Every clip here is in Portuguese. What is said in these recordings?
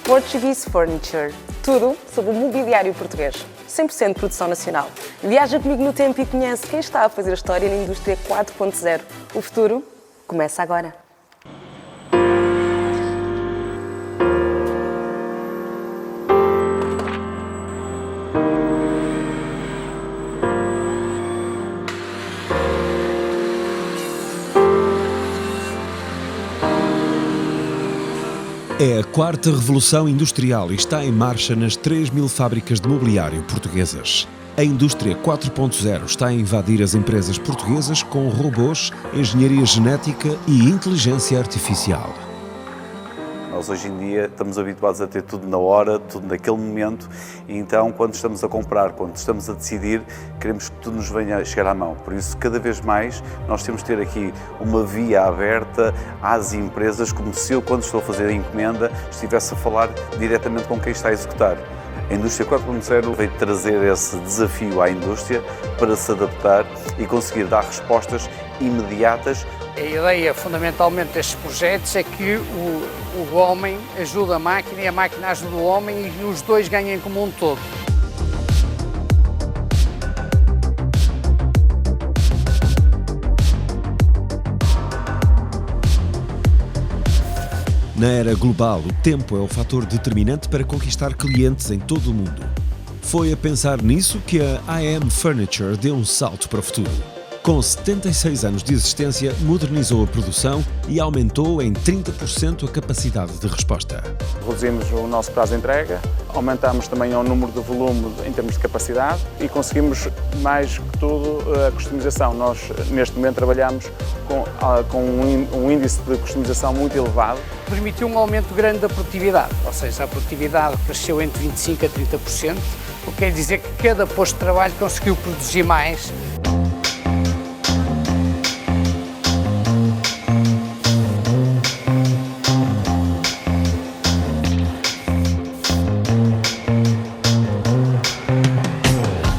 Portuguese Furniture. Tudo sobre o mobiliário português. 100% produção nacional. Viaja comigo no tempo e conhece quem está a fazer a história na indústria 4.0. O futuro começa agora. É a quarta revolução industrial e está em marcha nas 3.000 fábricas de mobiliário portuguesas. A indústria 4.0 está a invadir as empresas portuguesas com robôs, engenharia genética e inteligência artificial. Nós hoje em dia estamos habituados a ter tudo na hora, tudo naquele momento, e então quando estamos a comprar, quando estamos a decidir, queremos que tudo nos venha a chegar à mão. Por isso, cada vez mais, nós temos de ter aqui uma via aberta às empresas, como se eu, quando estou a fazer a encomenda, estivesse a falar diretamente com quem está a executar. A indústria 4.0 veio trazer esse desafio à indústria para se adaptar e conseguir dar respostas imediatas. A ideia, fundamentalmente, destes projetos é que o homem ajuda a máquina e a máquina ajuda o homem e os dois ganham como um todo. Na era global, o tempo é o fator determinante para conquistar clientes em todo o mundo. Foi a pensar nisso que a IM Furniture deu um salto para o futuro. Com 76 anos de existência, modernizou a produção e aumentou em 30% a capacidade de resposta. Reduzimos o nosso prazo de entrega, aumentamos também o número de volume em termos de capacidade e conseguimos, mais que tudo, a customização. Nós, neste momento, trabalhamos com um índice de customização muito elevado. Permitiu um aumento grande da produtividade, ou seja, a produtividade cresceu entre 25% a 30%, o que quer dizer que cada posto de trabalho conseguiu produzir mais.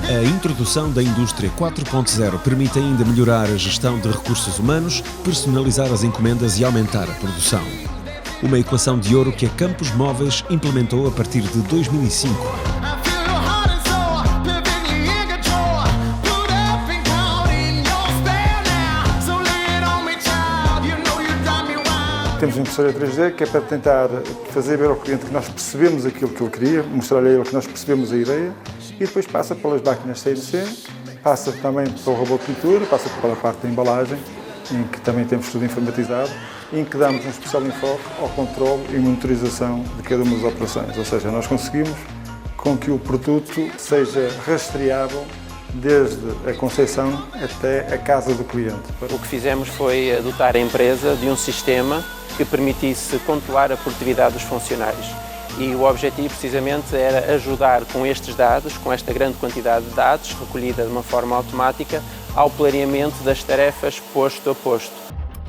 A introdução da indústria 4.0 permite ainda melhorar a gestão de recursos humanos, personalizar as encomendas e aumentar a produção. Uma equação de ouro que a Campos Móveis implementou a partir de 2005. Temos uma impressora 3D que é para tentar fazer ver ao cliente que nós percebemos aquilo que ele queria, mostrar-lhe a ele que nós percebemos a ideia e depois passa pelas máquinas CNC, passa também para o robô de pintura, passa para a parte da embalagem, em que também temos tudo informatizado, em que damos um especial enfoque ao controle e monitorização de cada uma das operações. Ou seja, nós conseguimos com que o produto seja rastreável desde a concepção até a casa do cliente. O que fizemos foi dotar a empresa de um sistema que permitisse controlar a produtividade dos funcionários. E o objetivo, precisamente, era ajudar com estes dados, com esta grande quantidade de dados, recolhida de uma forma automática, ao planeamento das tarefas posto a posto.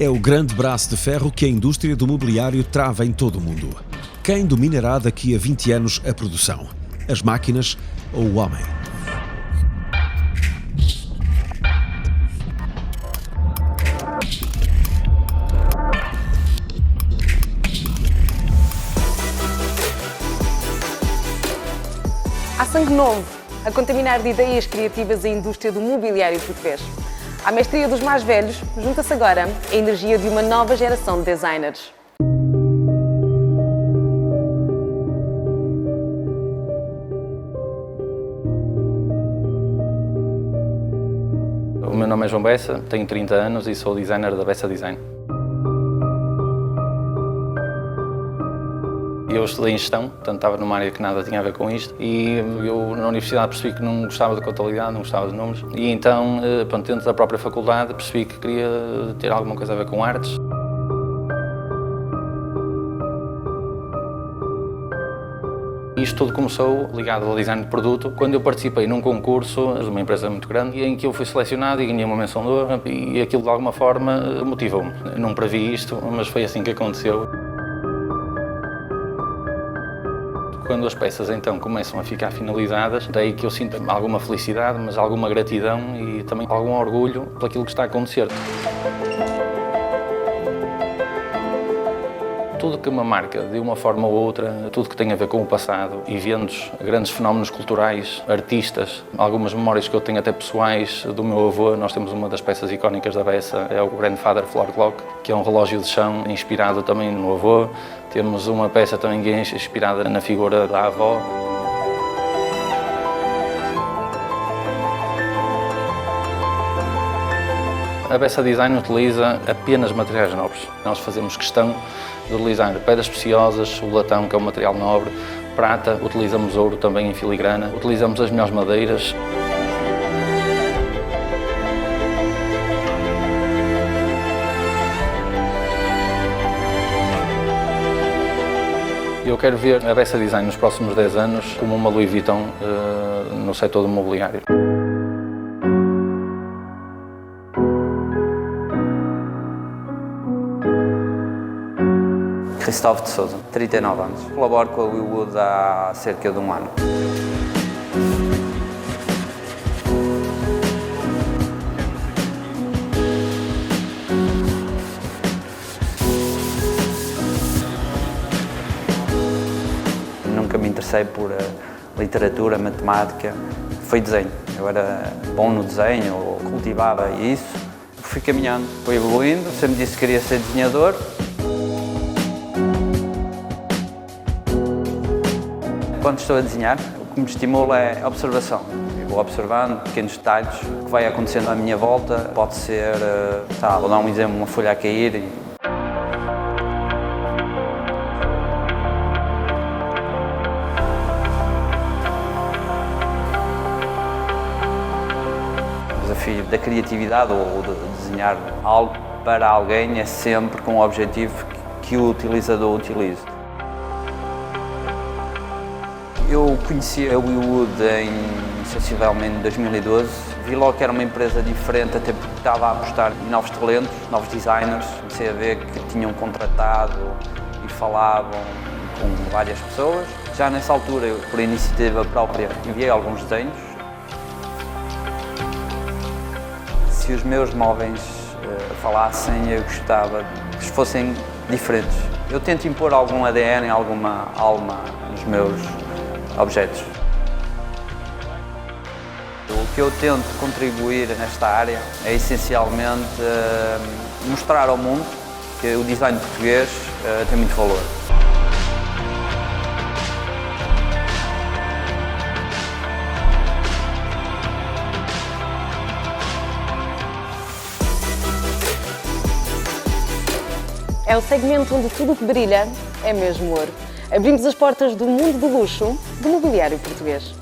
É o grande braço de ferro que a indústria do mobiliário trava em todo o mundo. Quem dominará daqui a 20 anos a produção? As máquinas ou o homem? Há sangue novo a contaminar de ideias criativas a indústria do mobiliário português. À mestria dos mais velhos, junta-se agora a energia de uma nova geração de designers. O meu nome é João Bessa, tenho 30 anos e sou designer da Bessa Design. Eu estudei em gestão, portanto estava numa área que nada tinha a ver com isto e eu na universidade percebi que não gostava de contabilidade, não gostava de números e então, dentro da própria faculdade, percebi que queria ter alguma coisa a ver com artes. Isto tudo começou ligado ao design de produto, quando eu participei num concurso de uma empresa muito grande em que eu fui selecionado e ganhei uma menção de honra e aquilo de alguma forma motivou-me. Não previ isto, mas foi assim que aconteceu. Quando as peças então começam a ficar finalizadas, daí que eu sinto alguma felicidade, mas alguma gratidão e também algum orgulho por aquilo que está a acontecer. Tudo que uma marca, de uma forma ou outra, tudo que tem a ver com o passado, eventos, grandes fenómenos culturais, artistas, algumas memórias que eu tenho até pessoais do meu avô. Nós temos uma das peças icónicas da Bessa, é o Grandfather Floor Clock, que é um relógio de chão inspirado também no avô. Temos uma peça também que é inspirada na figura da avó. A Bessa Design utiliza apenas materiais nobres. Nós fazemos questão de utilizar pedras preciosas, o latão, que é um material nobre, prata, utilizamos ouro também em filigrana, utilizamos as melhores madeiras. Eu quero ver a Bessa Design nos próximos 10 anos como uma Louis Vuitton no setor do mobiliário. Cristóvão de Sousa, 39 anos. Colaboro com a WeWood há cerca de um ano. Nunca me interessei por literatura, matemática, foi desenho. Eu era bom no desenho, ou cultivava isso. Fui caminhando, fui evoluindo, sempre disse que queria ser desenhador. Quando estou a desenhar, o que me estimula é a observação. Eu vou observando pequenos detalhes que vai acontecendo à minha volta. Pode ser, vou dar um exemplo, uma folha a cair. O desafio da criatividade ou de desenhar algo para alguém é sempre com o objetivo que o utilizador utilize. Eu conheci a WeWood sensivelmente em 2012, vi logo que era uma empresa diferente, até porque estava a apostar em novos talentos, novos designers. Comecei a ver que tinham contratado e falavam com várias pessoas. Já nessa altura, eu, por iniciativa própria, enviei alguns desenhos. Se os meus móveis falassem, eu gostava que fossem diferentes. Eu tento impor algum ADN, alguma alma nos meus objetos. O que eu tento contribuir nesta área é essencialmente mostrar ao mundo que o design português tem muito valor. É o segmento onde tudo que brilha é mesmo ouro. Abrimos as portas do mundo do luxo do mobiliário português.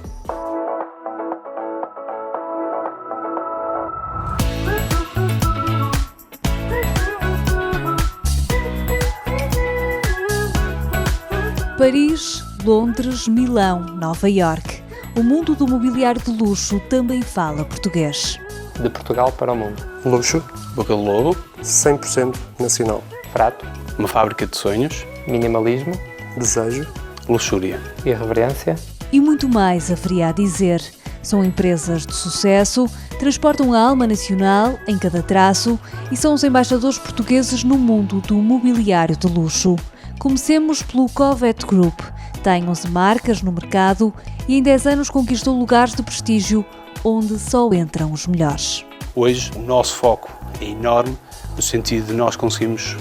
Paris, Londres, Milão, Nova Iorque. O mundo do mobiliário de luxo também fala português. De Portugal para o mundo. Luxo. Boca do Lobo. 100% nacional. Prato. Uma fábrica de sonhos. Minimalismo. Desejo. Luxúria. Irreverência. E muito mais haveria a dizer. São empresas de sucesso, transportam a alma nacional em cada traço e são os embaixadores portugueses no mundo do mobiliário de luxo. Comecemos pelo Covet Group. Tem 11 marcas no mercado e em 10 anos conquistou lugares de prestígio onde só entram os melhores. Hoje o nosso foco é enorme, no sentido de nós conseguirmos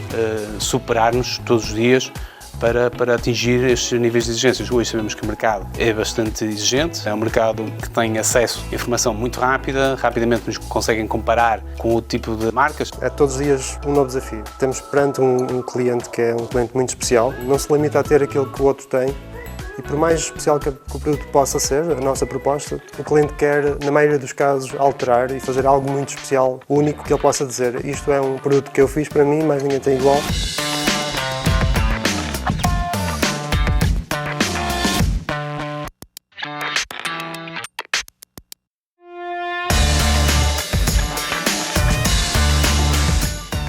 superar-nos todos os dias para atingir estes níveis de exigências. Hoje sabemos que o mercado é bastante exigente, é um mercado que tem acesso a informação muito rápida, rapidamente nos conseguem comparar com outro tipo de marcas. É todos os dias um novo desafio. Temos perante um cliente que é um cliente muito especial, não se limita a ter aquilo que o outro tem e por mais especial que o produto possa ser, a nossa proposta, o cliente quer, na maioria dos casos, alterar e fazer algo muito especial, único, que ele possa dizer: isto é um produto que eu fiz para mim, mas ninguém tem igual.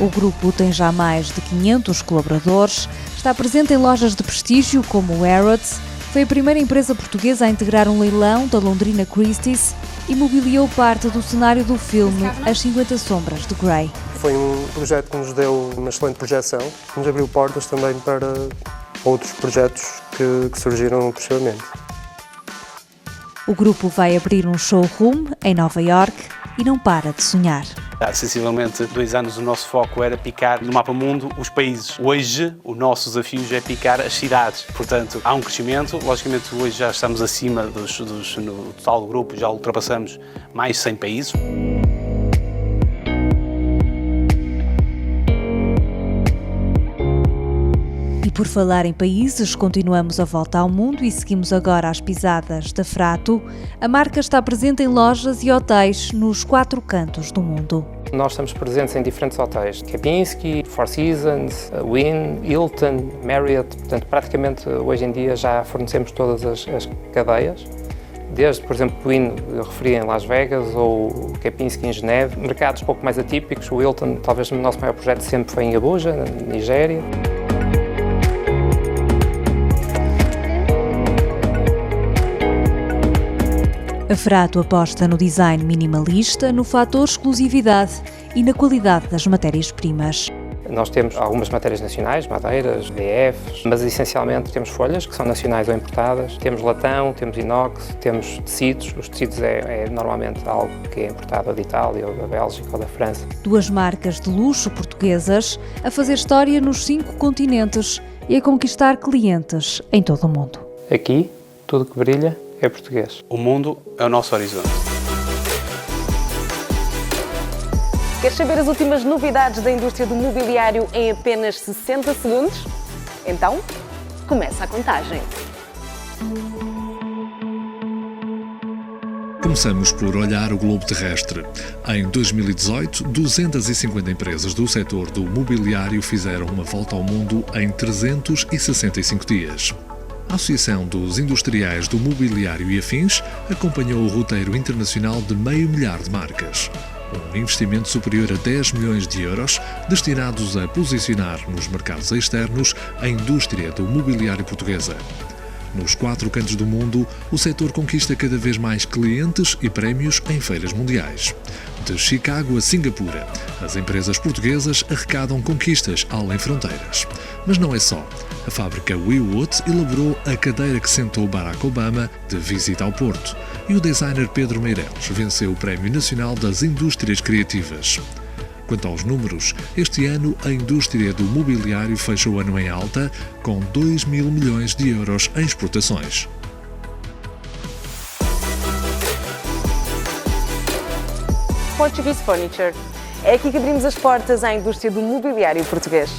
O grupo tem já mais de 500 colaboradores, está presente em lojas de prestígio como o Harrods, foi a primeira empresa portuguesa a integrar um leilão da Londrina Christie's e mobiliou parte do cenário do filme As 50 Sombras de Grey. Foi um projeto que nos deu uma excelente projeção, que nos abriu portas também para outros projetos que surgiram posteriormente. O grupo vai abrir um showroom em Nova Iorque e não para de sonhar. Há sensivelmente 2 anos o nosso foco era picar no mapa mundo os países. Hoje o nosso desafio já é picar as cidades. Portanto, há um crescimento. Logicamente hoje já estamos acima no total do grupo, já ultrapassamos mais de 100 países. E por falar em países, continuamos a volta ao mundo e seguimos agora às pisadas da Frato. A marca está presente em lojas e hotéis nos 4 cantos do mundo. Nós estamos presentes em diferentes hotéis, Kempinski, Four Seasons, Wynn, Hilton, Marriott, portanto praticamente hoje em dia já fornecemos todas as cadeias. Desde, por exemplo, o Wynn, eu referi em Las Vegas, ou o Kempinski em Geneve. Mercados pouco mais atípicos, o Hilton, talvez o nosso maior projeto sempre foi em Abuja, na Nigéria. A Frato aposta no design minimalista, no fator exclusividade e na qualidade das matérias-primas. Nós temos algumas matérias nacionais, madeiras, VFs, mas essencialmente temos folhas que são nacionais ou importadas, temos latão, temos inox, temos tecidos. Os tecidos é normalmente algo que é importado da Itália, ou da Bélgica ou da França. 2 marcas de luxo portuguesas a fazer história nos 5 continentes e a conquistar clientes em todo o mundo. Aqui, tudo que brilha é português. O mundo é o nosso horizonte. Queres saber as últimas novidades da indústria do mobiliário em apenas 60 segundos? Então, começa a contagem. Começamos por olhar o globo terrestre. Em 2018, 250 empresas do setor do mobiliário fizeram uma volta ao mundo em 365 dias. A Associação dos Industriais do Mobiliário e Afins acompanhou o roteiro internacional de 500 mil de marcas. Um investimento superior a 10 milhões de euros destinados a posicionar nos mercados externos a indústria do mobiliário portuguesa. Nos 4 cantos do mundo, o setor conquista cada vez mais clientes e prémios em feiras mundiais. De Chicago a Singapura, as empresas portuguesas arrecadam conquistas além fronteiras. Mas não é só. A fábrica WeWood elaborou a cadeira que sentou Barack Obama de visita ao Porto e o designer Pedro Meireles venceu o Prémio Nacional das Indústrias Criativas. Quanto aos números, este ano a indústria do mobiliário fecha o ano em alta, com 2 mil milhões de euros em exportações. Portuguese Furniture. É aqui que abrimos as portas à indústria do mobiliário português.